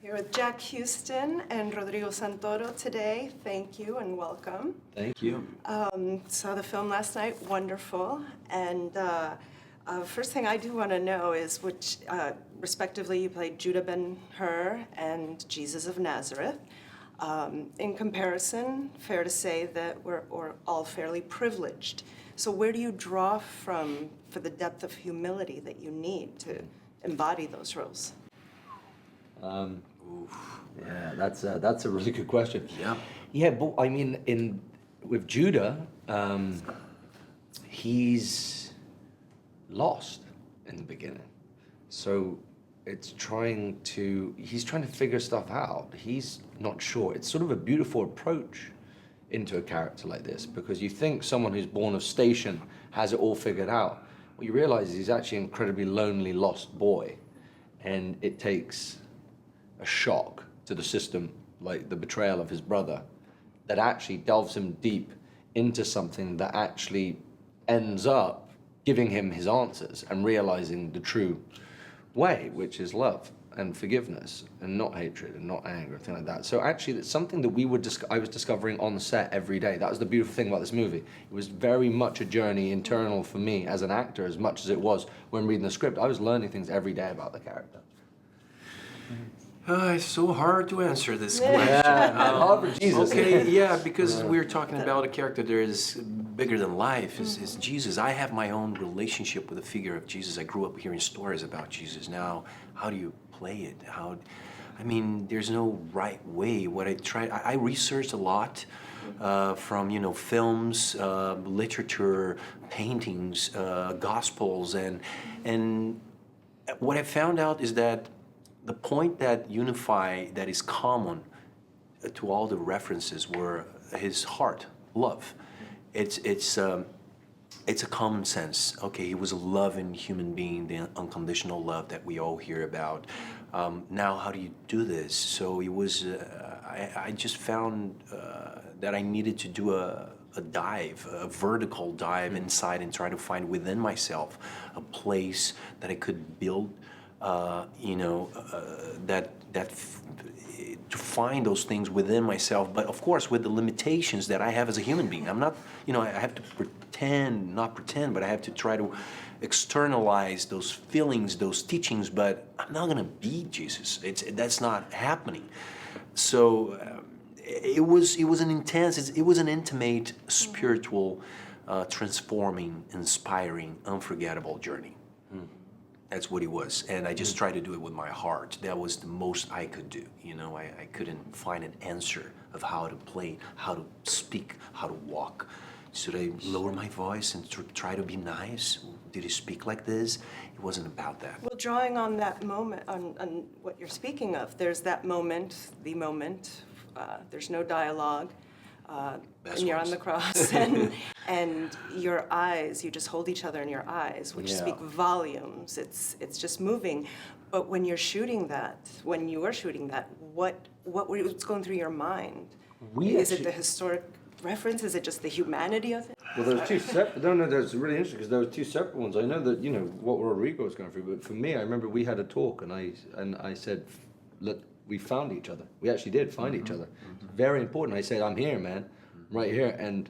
Here with Jack Huston and Rodrigo Santoro today. Thank you and welcome. Thank you. Saw the film last night, wonderful. And first thing I do want to know is which, respectively, you played Judah Ben-Hur and Jesus of Nazareth. In comparison, fair to say that we're all fairly privileged. So where do you draw from for the depth of humility that you need to embody those roles? Yeah, that's a really good question. Yeah. Yeah, but I mean, with Judah, he's lost in the beginning, so he's trying to figure stuff out. He's not sure. It's sort of a beautiful approach into a character like this, because you think someone who's born of station has it all figured out. What you realize is he's actually an incredibly lonely, lost boy, and it takes a shock to the system, like the betrayal of his brother, that actually delves him deep into something that actually ends up giving him his answers and realizing the true way, which is love and forgiveness and not hatred and not anger, and things like that. So actually, it's something that I was discovering on set every day. That was the beautiful thing about this movie. It was very much a journey internal for me as an actor, as much as it was when reading the script. I was learning things every day about the character. It's so hard to answer this question. Hard for Jesus. Okay, yeah, because we're talking about a character that is bigger than life, is Jesus. I have my own relationship with the figure of Jesus. I grew up hearing stories about Jesus. Now, how do you play it? I mean, there's no right way. What I researched a lot from, films, literature, paintings, gospels, and what I found out is that the point that is common to all the references were his heart, love. It's a common sense. Okay, he was a loving human being, the unconditional love that we all hear about. Now, how do you do this? So it was. I just found that I needed to do a vertical dive inside and try to find within myself a place that I could build. To find those things within myself, but of course with the limitations that I have as a human being. I'm not, I have to not pretend, but I have to try to externalize those feelings, those teachings, but I'm not gonna be Jesus. That's not happening. So it was an intimate, spiritual, transforming, inspiring, unforgettable journey. That's what it was, and I just tried to do it with my heart. That was the most I could do. I couldn't find an answer of how to play, how to speak, how to walk. Should I lower my voice and try to be nice? Did he speak like this? It wasn't about that. Well, drawing on that moment, on what you're speaking of, there's that moment, there's no dialogue, and you're on the cross, and your eyes, you just hold each other in your eyes, which speak volumes. It's just moving. But when you were shooting that, what's going through your mind? Is it the historic reference? Is it just the humanity of it? Well, there's two separate. No, that's really interesting because there were two separate ones. I know that what Rodrigo was going through, but for me, I remember we had a talk, and I said, look, we found each other. We actually did find each other. Very important. I said, I'm here, man, right here, and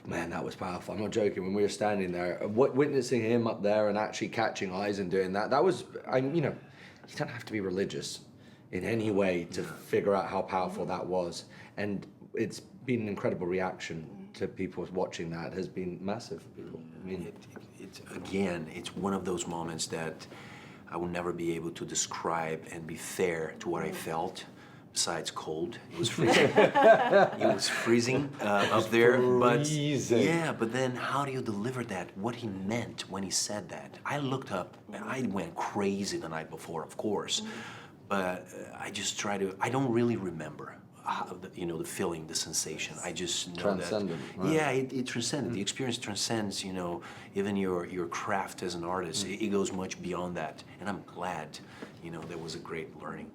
man, that was powerful. I'm not joking. When we were standing there, witnessing him up there and actually catching eyes and doing that was, you don't have to be religious in any way to figure out how powerful that was, and it's been an incredible reaction to people watching. That has been massive for people. I mean, it's one of those moments that I will never be able to describe and be fair to what I felt. Besides cold, it was freezing. It was freezing up there. But then how do you deliver that? What he meant when he said that? I looked up and I went crazy the night before, of course. But I just try to. I don't really remember. The feeling, the sensation. I just know transcendent. That. Right. Yeah, it transcended. The experience transcends. Even your craft as an artist. It goes much beyond that. And I'm glad. There was a great learning.